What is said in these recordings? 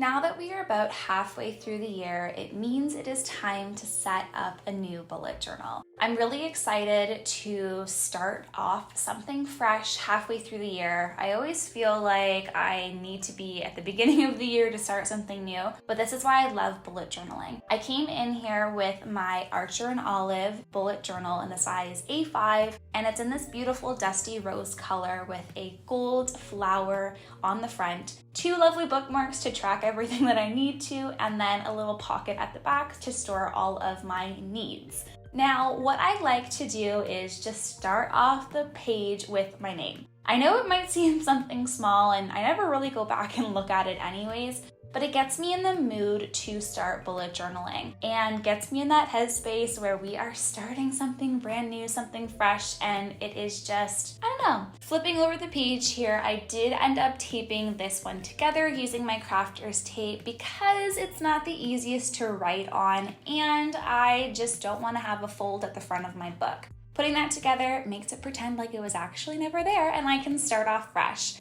Now that we are about halfway through the year, it means it is time to set up a new bullet journal. I'm really excited to start off something fresh halfway through the year. I always feel like I need to be at the beginning of the year to start something new, but this is why I love bullet journaling. I came in here with my Archer and Olive bullet journal in the size A5, and it's in this beautiful dusty rose color with a gold flower on the front, 2 lovely bookmarks to track everything that I need to, and then a little pocket at the back to store all of my needs. Now, what I like to do is just start off the page with my name. I know it might seem something small, and I never really go back and look at it anyways, but it gets me in the mood to start bullet journaling and gets me in that headspace where we are starting something brand new, something fresh, and it is just, I don't know. Flipping over the page here, I did end up taping this one together using my crafter's tape because it's not the easiest to write on, and I just don't want to have a fold at the front of my book. Putting that together makes it pretend like it was actually never there, and I can start off fresh.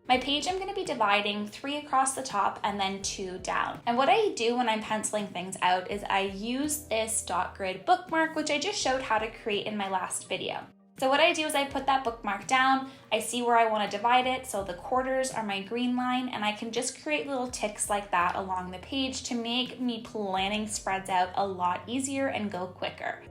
My page I'm going to be dividing 3 across the top and then 2 down. And what I do when I'm penciling things out is I use this dot grid bookmark, which I just showed how to create in my last video. So what I do is I put that bookmark down, I see where I want to divide it, so the quarters are my green line, and I can just create little ticks like that along the page to make me planning spreads out a lot easier and go quicker.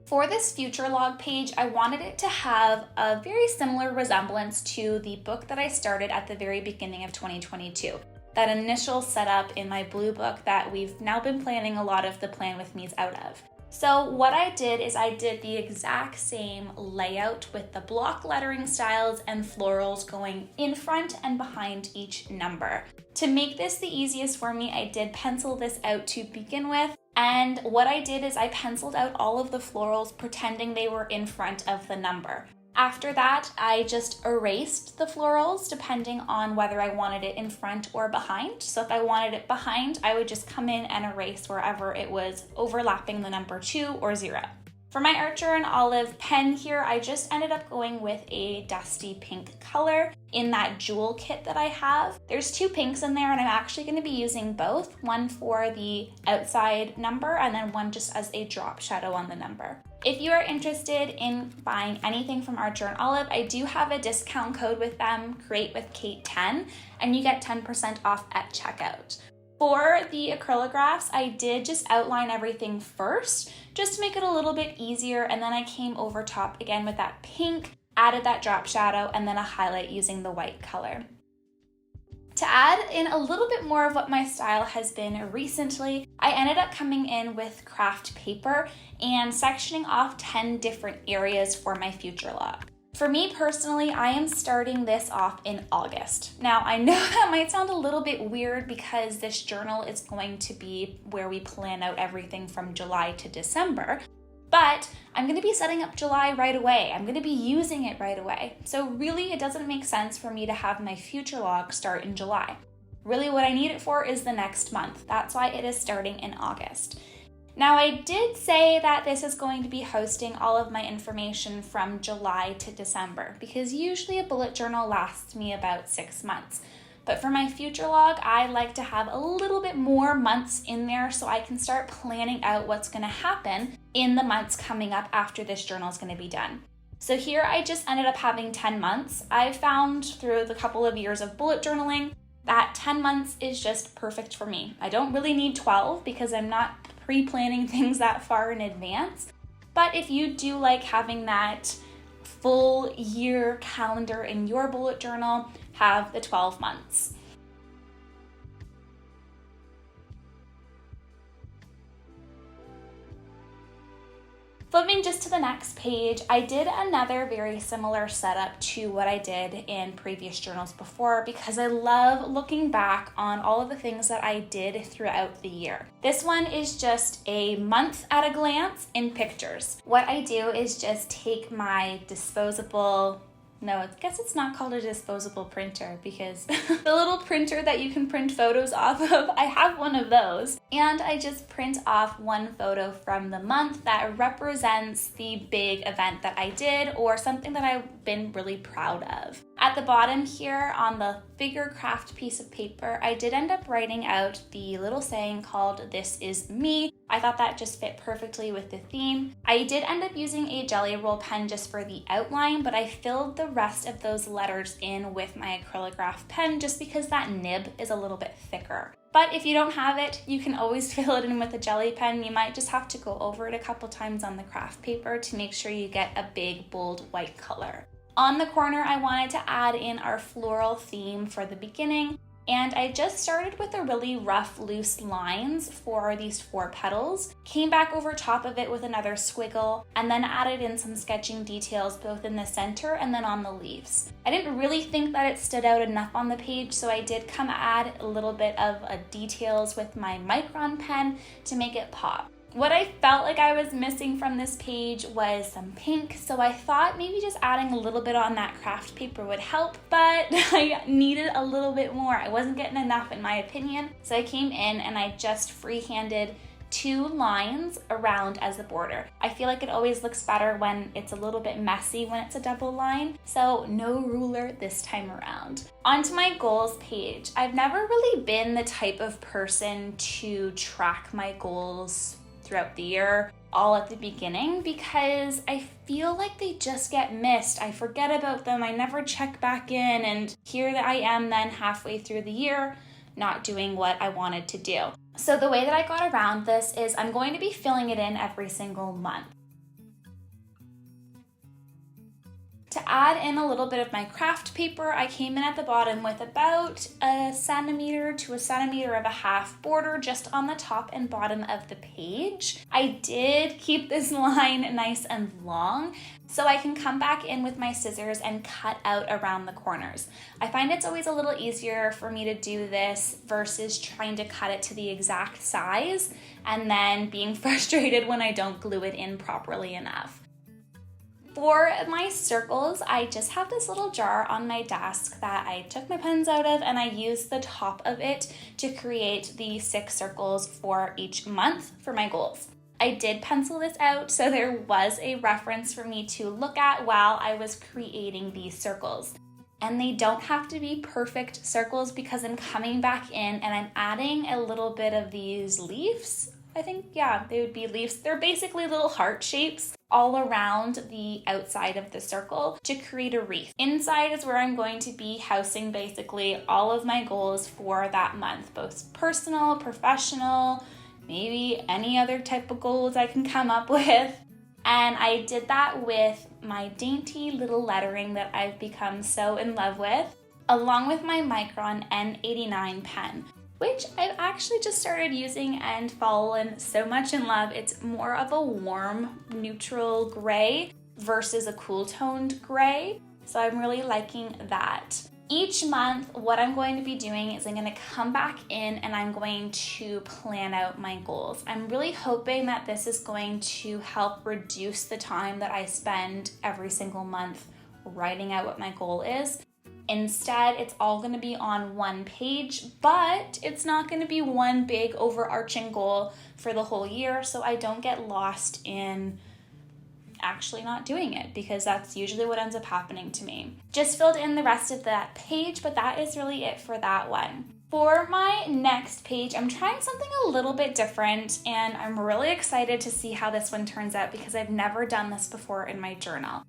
For this future log page, I wanted it to have a very similar resemblance to the book that I started at the very beginning of 2022. That initial setup in my blue book that we've now been planning a lot of the Plan With Me's out of. So what I did is I did the exact same layout with the block lettering styles and florals going in front and behind each number. To make this the easiest for me, I did pencil this out to begin with. And what I did is I penciled out all of the florals pretending they were in front of the number. After that, I just erased the florals depending on whether I wanted it in front or behind. So if I wanted it behind, I would just come in and erase wherever it was overlapping the number 2 or 0. For my Archer and Olive pen here, I just ended up going with a dusty pink color in that jewel kit that I have. There's 2 pinks in there, and I'm actually going to be using both, one for the outside number and then one just as a drop shadow on the number. If you are interested in buying anything from Archer and Olive, I do have a discount code with them, CreateWithCait10, and you get 10% off at checkout. For the acrylographs, I did just outline everything first, just to make it a little bit easier, and then I came over top again with that pink, added that drop shadow, and then a highlight using the white color. To add in a little bit more of what my style has been recently, I ended up coming in with craft paper and sectioning off 10 different areas for my future log. For me personally, I am starting this off in August. Now, I know that might sound a little bit weird because this journal is going to be where we plan out everything from July to December, but I'm going to be setting up July right away. I'm going to be using it right away. So really, it doesn't make sense for me to have my future log start in July. Really, what I need it for is the next month. That's why it is starting in August. Now, I did say that this is going to be hosting all of my information from July to December because usually a bullet journal lasts me about 6 months. But for my future log, I like to have a little bit more months in there so I can start planning out what's going to happen in the months coming up after this journal is going to be done. So here I just ended up having 10 months. I found through the couple of years of bullet journaling that 10 months is just perfect for me. I don't really need 12 because I'm not pre-planning things that far in advance. But if you do like having that full year calendar in your bullet journal, have the 12 months. Flipping just to the next page, I did another very similar setup to what I did in previous journals before because I love looking back on all of the things that I did throughout the year. This one is just a month at a glance in pictures. What I do is just take my disposable No, I guess it's not called a disposable printer because the little printer that you can print photos off of, I have one of those. And I just print off one photo from the month that represents the big event that I did or something that I've been really proud of. At the bottom here on the figure craft piece of paper, I did end up writing out the little saying called "This is me." I thought that just fit perfectly with the theme. I did end up using a jelly roll pen just for the outline, but I filled the rest of those letters in with my acrylograph pen just because that nib is a little bit thicker. But if you don't have it, you can always fill it in with a jelly pen. You might just have to go over it a couple times on the craft paper to make sure you get a big, bold white color. On the corner, I wanted to add in our floral theme for the beginning, and I just started with the really rough, loose lines for these 4 petals, came back over top of it with another squiggle, and then added in some sketching details both in the center and then on the leaves. I didn't really think that it stood out enough on the page, so I did add a little bit of details with my micron pen to make it pop. What I felt like I was missing from this page was some pink, so I thought maybe just adding a little bit on that craft paper would help, but I needed a little bit more. I wasn't getting enough in my opinion, so I came in and I just freehanded 2 lines around as the border. I feel like it always looks better when it's a little bit messy when it's a double line, so no ruler this time around. Onto my goals page. I've never really been the type of person to track my goals throughout the year all at the beginning because I feel like they just get missed. I forget about them, I never check back in, and here I am then halfway through the year not doing what I wanted to do. So the way that I got around this is I'm going to be filling it in every single month. To add in a little bit of my craft paper, I came in at the bottom with about 1 centimeter to 1.5 centimeters border just on the top and bottom of the page. I did keep this line nice and long so I can come back in with my scissors and cut out around the corners. I find it's always a little easier for me to do this versus trying to cut it to the exact size and then being frustrated when I don't glue it in properly enough. For my circles, I just have this little jar on my desk that I took my pens out of and I used the top of it to create the 6 circles for each month for my goals. I did pencil this out, so there was a reference for me to look at while I was creating these circles. And they don't have to be perfect circles because I'm coming back in and I'm adding a little bit of these leaves. I think, yeah, they would be leaves. They're basically little heart shapes all around the outside of the circle to create a wreath. Inside is where I'm going to be housing basically all of my goals for that month, both personal, professional, maybe any other type of goals I can come up with. And I did that with my dainty little lettering that I've become so in love with, along with my Micron N89 pen, which I've actually just started using and fallen so much in love. It's more of a warm, neutral gray versus a cool toned gray. So I'm really liking that. Each month, what I'm going to be doing is I'm going to come back in and I'm going to plan out my goals. I'm really hoping that this is going to help reduce the time that I spend every single month writing out what my goal is. Instead, it's all going to be on one page, but it's not going to be one big overarching goal for the whole year, so I don't get lost in actually not doing it, because that's usually what ends up happening to me. Just filled in the rest of that page, but that is really it for that one. For my next page, I'm trying something a little bit different, and I'm really excited to see how this one turns out because I've never done this before in my journal.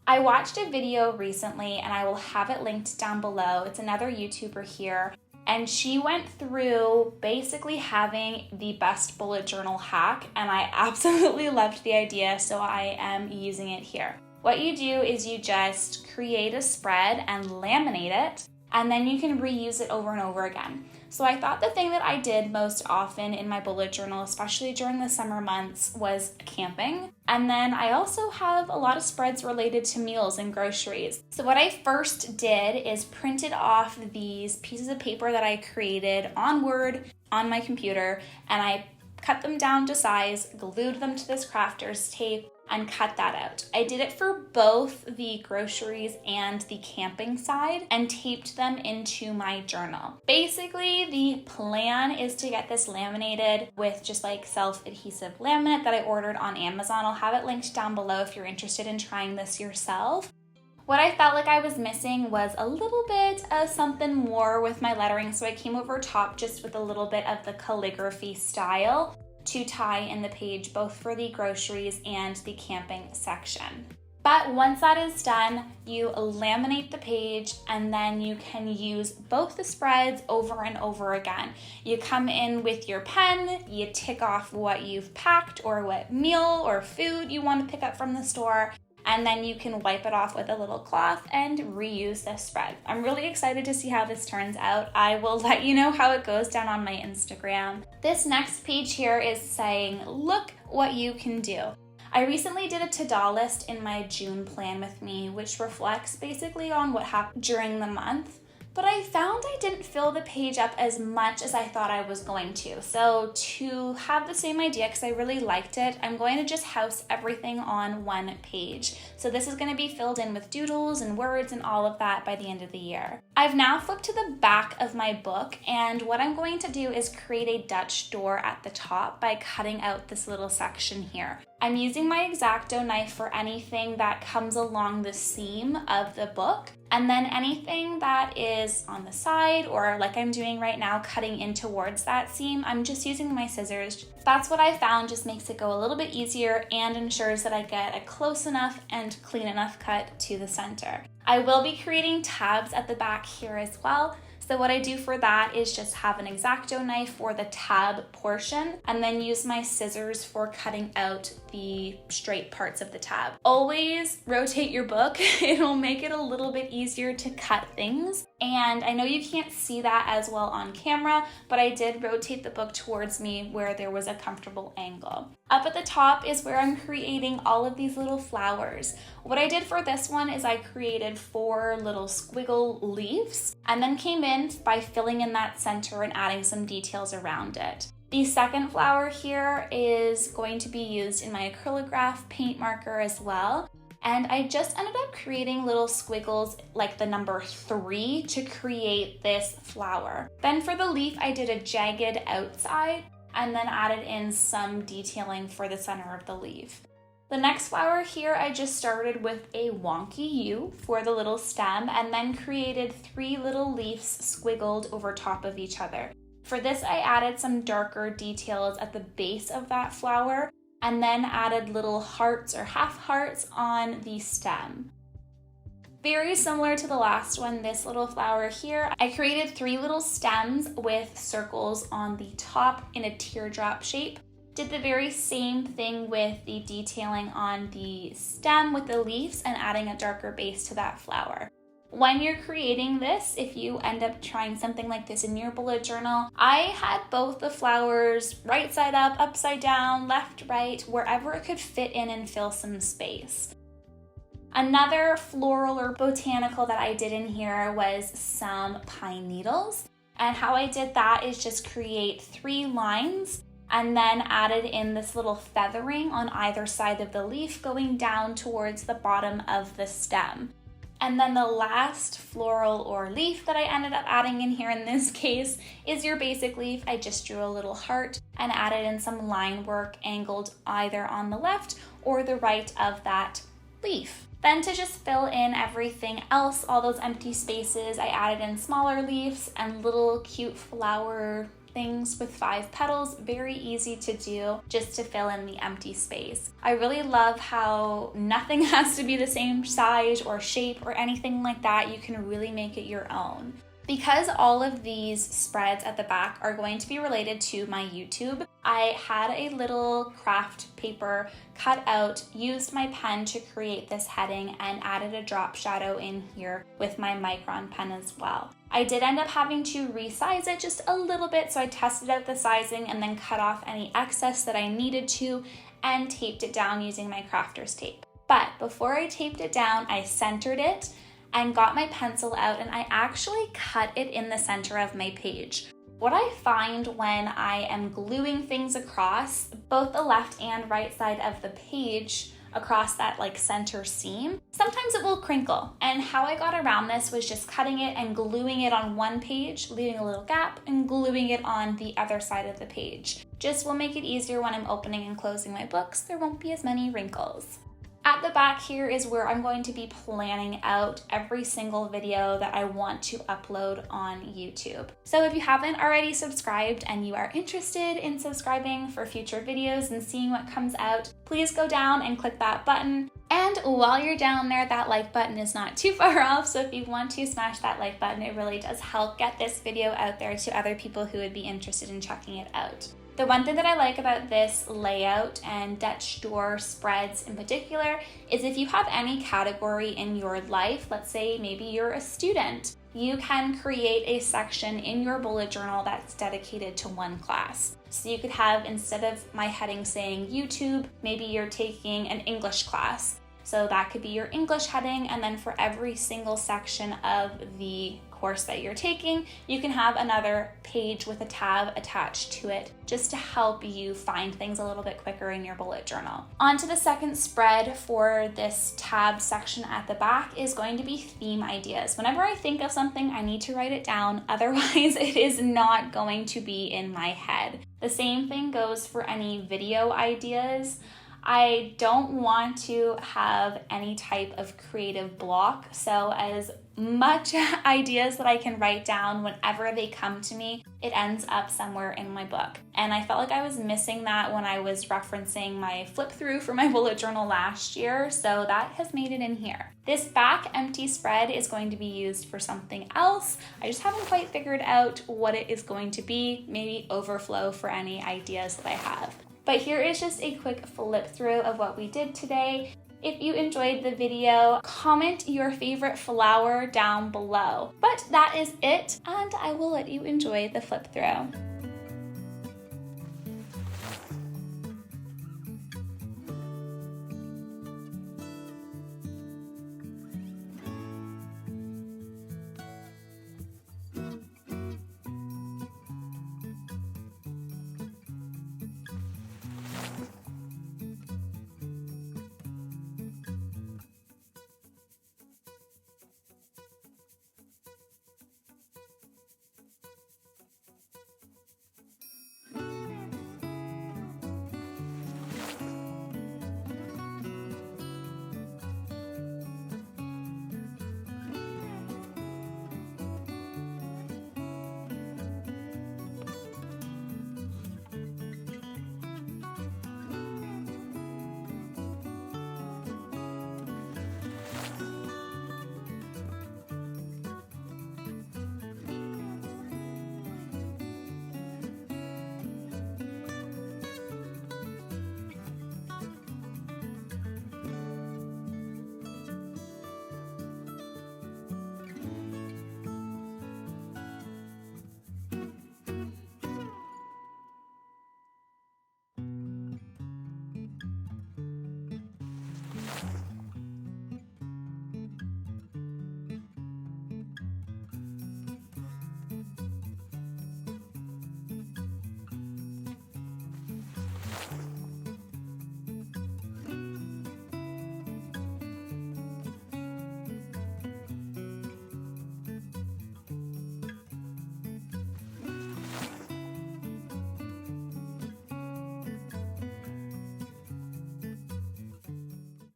I watched a video recently, and I will have it linked down below. It's another YouTuber here, and she went through basically having the best bullet journal hack, and I absolutely loved the idea, so I am using it here. What you do is you just create a spread and laminate it, and then you can reuse it over and over again. So I thought the thing that I did most often in my bullet journal, especially during the summer months, was camping. And then I also have a lot of spreads related to meals and groceries. So what I first did is printed off these pieces of paper that I created on Word on my computer, and I cut them down to size, glued them to this crafter's tape, and cut that out. I did it for both the groceries and the camping side and taped them into my journal. Basically, the plan is to get this laminated with just like self-adhesive laminate that I ordered on Amazon. I'll have it linked down below if you're interested in trying this yourself. What I felt like I was missing was a little bit of something more with my lettering, so I came over top just with a little bit of the calligraphy style to tie in the page both for the groceries and the camping section. But once that is done, you laminate the page and then you can use both the spreads over and over again. You come in with your pen, you tick off what you've packed or what meal or food you want to pick up from the store, and then you can wipe it off with a little cloth and reuse this spread. I'm really excited to see how this turns out. I will let you know how it goes down on my Instagram. This next page here is saying, look what you can do. I recently did a to-do list in my June plan with me, which reflects basically on what happened during the month. But I found I didn't fill the page up as much as I thought I was going to. So to have the same idea, because I really liked it, I'm going to just house everything on one page. So this is going to be filled in with doodles and words and all of that by the end of the year. I've now flipped to the back of my book, and what I'm going to do is create a Dutch door at the top by cutting out this little section here. I'm using my X-Acto knife for anything that comes along the seam of the book, and then anything that is on the side or like I'm doing right now, cutting in towards that seam, I'm just using my scissors. That's what I found just makes it go a little bit easier and ensures that I get a close enough and clean enough cut to the center. I will be creating tabs at the back here as well. So what I do for that is just have an X-Acto knife for the tab portion and then use my scissors for cutting out the straight parts of the tab. Always rotate your book. It'll make it a little bit easier to cut things. And I know you can't see that as well on camera, but I did rotate the book towards me where there was a comfortable angle. Up at the top is where I'm creating all of these little flowers. What I did for this one is I created 4 little squiggle leaves and then came in by filling in that center and adding some details around it. The second flower here is going to be used in my acrylograph paint marker as well. And I just ended up creating little squiggles like the number 3 to create this flower. Then for the leaf, I did a jagged outside and then added in some detailing for the center of the leaf. The next flower here, I just started with a wonky U for the little stem and then created 3 little leaves squiggled over top of each other. For this, I added some darker details at the base of that flower and then added little hearts or half hearts on the stem. Very similar to the last one, this little flower here, I created 3 little stems with circles on the top in a teardrop shape. Did the very same thing with the detailing on the stem with the leaves and adding a darker base to that flower. When you're creating this, if you end up trying something like this in your bullet journal, I had both the flowers right side up, upside down, left, right, wherever it could fit in and fill some space. Another floral or botanical that I did in here was some pine needles. And how I did that is just create 3 lines and then added in this little feathering on either side of the leaf going down towards the bottom of the stem. And then the last floral or leaf that I ended up adding in here in this case is your basic leaf. I just drew a little heart and added in some line work angled either on the left or the right of that leaf. Then to just fill in everything else, all those empty spaces, I added in smaller leaves and little cute flower things with 5 petals. Very easy to do just to fill in the empty space. I really love how nothing has to be the same size or shape or anything like that. You can really make it your own. Because all of these spreads at the back are going to be related to my YouTube, I had a little craft paper cut out, used my pen to create this heading, and added a drop shadow in here with my micron pen as well. I did end up having to resize it just a little bit, so I tested out the sizing and then cut off any excess that I needed to and taped it down using my crafter's tape. But before I taped it down, I centered it and got my pencil out and I actually cut it in the center of my page. What I find when I am gluing things across both the left and right side of the page, across that like center seam, sometimes it will crinkle. And how I got around this was just cutting it and gluing it on one page, leaving a little gap, and gluing it on the other side of the page. Just will make it easier when I'm opening and closing my books. There won't be as many wrinkles. At the back here is where I'm going to be planning out every single video that I want to upload on YouTube. So if you haven't already subscribed and you are interested in subscribing for future videos and seeing what comes out, please go down and click that button. And while you're down there, that like button is not too far off, so if you want to smash that like button, it really does help get this video out there to other people who would be interested in checking it out. The one thing that I like about this layout and Dutch door spreads in particular is if you have any category in your life, let's say maybe you're a student, you can create a section in your bullet journal that's dedicated to one class. So you could have, instead of my heading saying YouTube, maybe you're taking an English class. So that could be your English heading, and then for every single section of the course that you're taking, you can have another page with a tab attached to it just to help you find things a little bit quicker in your bullet journal. On to the second spread for this tab section at the back is going to be theme ideas. Whenever I think of something, I need to write it down, otherwise it is not going to be in my head. The same thing goes for any video ideas. I don't want to have any type of creative block, so as much ideas that I can write down whenever they come to me, it ends up somewhere in my book. And I felt like I was missing that when I was referencing my flip through for my bullet journal last year, so that has made it in here. This back empty spread is going to be used for something else. I just haven't quite figured out what it is going to be, maybe overflow for any ideas that I have. But here is just a quick flip through of what we did today. If you enjoyed the video, comment your favorite flower down below. But that is it, and I will let you enjoy the flip through.